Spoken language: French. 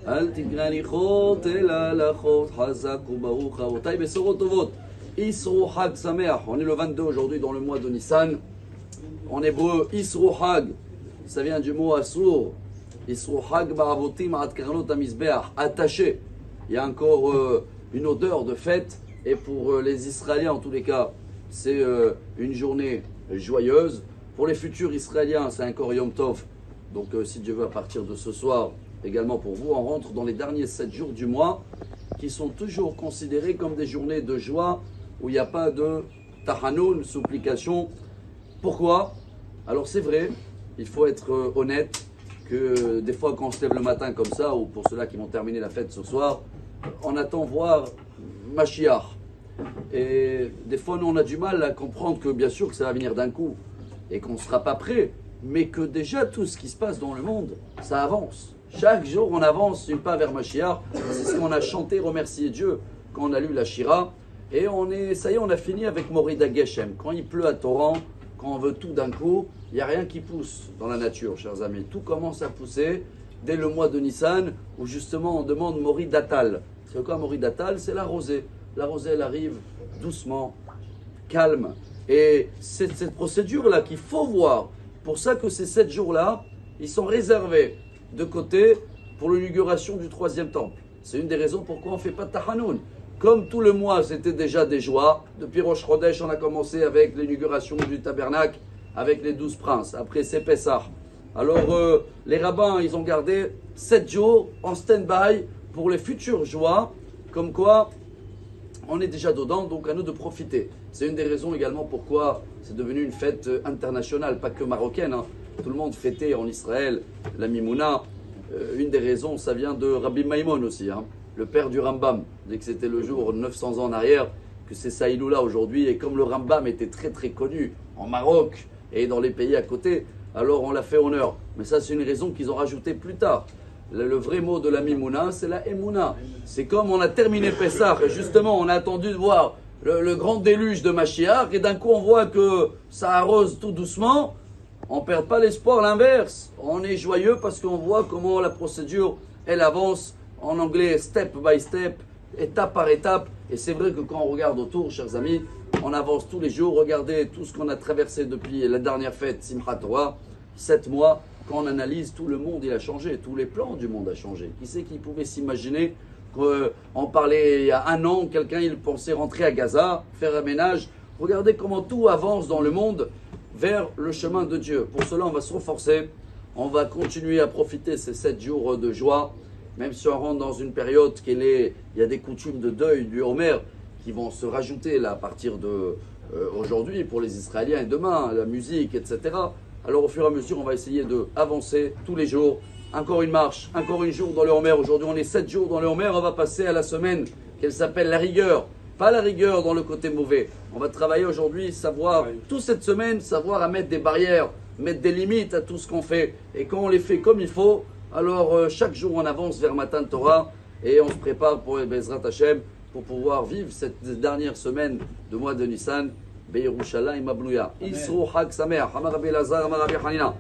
אל תגרניכות אלא לחות חזק וברוך אבותיי בשורות טובות. Isro Hag Sameach. On est le 22 aujourd'hui dans le mois de Nissan. En hébreu, Isro Hag, ça vient du mot Asur. Isro Hag Baravotim Ad Karnot Amizbeach, attaché. Il y a encore une odeur de fête. Et pour les Israéliens, en tous les cas, c'est une journée joyeuse. Pour les futurs Israéliens, c'est encore Yom Tov. Donc, si Dieu veut, à partir de ce soir, également pour vous, on rentre dans les derniers 7 jours du mois qui sont toujours considérés comme des journées de joie où il n'y a pas de tahanoun, supplication. Pourquoi? Alors, c'est vrai, il faut être honnête que des fois, quand on se lève le matin comme ça, ou pour ceux-là qui vont terminer la fête ce soir, on attend voir Mashiach. Et des fois, nous, on a du mal à comprendre que, bien sûr, que ça va venir d'un coup et qu'on ne sera pas prêt, mais que déjà, tout ce qui se passe dans le monde, ça avance. Chaque jour, on avance une pas vers Mashiach. C'est ce qu'on a chanté, remercier Dieu, quand on a lu la Shira. Et ça y est, on a fini avec Morida Geshem. Quand il pleut à torrent, quand on veut tout d'un coup, il n'y a rien qui pousse dans la nature, chers amis. Tout commence à pousser dès le mois de Nissan, où justement on demande Moridatal. C'est quoi Moridatal? C'est la rosée. La rosée, elle arrive doucement, calme. Et c'est cette procédure-là qu'il faut voir. Pour ça que ces 7 jours-là, ils sont réservés de côté pour l'inauguration du 3e temple. C'est une des raisons pourquoi on ne fait pas de Tahanoun. Comme tout le mois, c'était déjà des joies. Depuis Rosh Chodesh, on a commencé avec l'inauguration du tabernacle, avec les 12 princes. Après, c'est Pessah. Alors, les rabbins, ils ont gardé 7 jours en stand-by pour les futures joies. Comme quoi, on est déjà dedans, donc à nous de profiter. C'est une des raisons également pourquoi c'est devenu une fête internationale, pas que marocaine. Hein. Tout le monde fêtait en Israël la Mimouna. Une des raisons, ça vient de Rabbi Maimon aussi, hein, le père du Rambam. Dès que c'était le jour 900 ans en arrière, que c'est Saïloula aujourd'hui. Et comme le Rambam était très très connu en Maroc et dans les pays à côté, alors on l'a fait honneur. Mais ça, c'est une raison qu'ils ont rajouté plus tard. Le vrai mot de la Mimouna, c'est la Emouna. C'est comme on a terminé Pessah et justement on a attendu de voir le grand déluge de Mashiach et d'un coup on voit que ça arrose tout doucement. On ne perd pas l'espoir, l'inverse. On est joyeux parce qu'on voit comment la procédure, elle avance en anglais step by step, étape par étape. Et c'est vrai que quand on regarde autour, chers amis, on avance tous les jours. Regardez tout ce qu'on a traversé depuis la dernière fête, Simchat Torah, 7 mois. Quand on analyse, tout le monde il a changé, tous les plans du monde a changé. Qui c'est qui pouvait s'imaginer qu'on parlait il y a 1 an, quelqu'un il pensait rentrer à Gaza, faire un ménage. Regardez comment tout avance dans le monde vers le chemin de Dieu. Pour cela, on va se renforcer, on va continuer à profiter ces 7 jours de joie, même si on rentre dans une période il y a des coutumes de deuil du Homer qui vont se rajouter là, à partir de aujourd'hui pour les Israéliens et demain, la musique, etc. Alors au fur et à mesure, on va essayer d'avancer tous les jours. Encore une marche, encore un jour dans le Homer. Aujourd'hui, on est 7 jours dans le Homer. On va passer à la semaine qu'elle s'appelle la rigueur. Pas la rigueur dans le côté mauvais. On va travailler aujourd'hui, savoir, toute cette semaine, savoir à mettre des barrières, mettre des limites à tout ce qu'on fait. Et quand on les fait comme il faut, alors chaque jour on avance vers Matan Torah et on se prépare pour Bezrat Hashem pour pouvoir vivre cette dernière semaine de mois de Nissan. Be'Yerushalayim Ablouya. Isro Hag Sameach. Amar Rabbi Elazar, Amar Rabbi Hanina.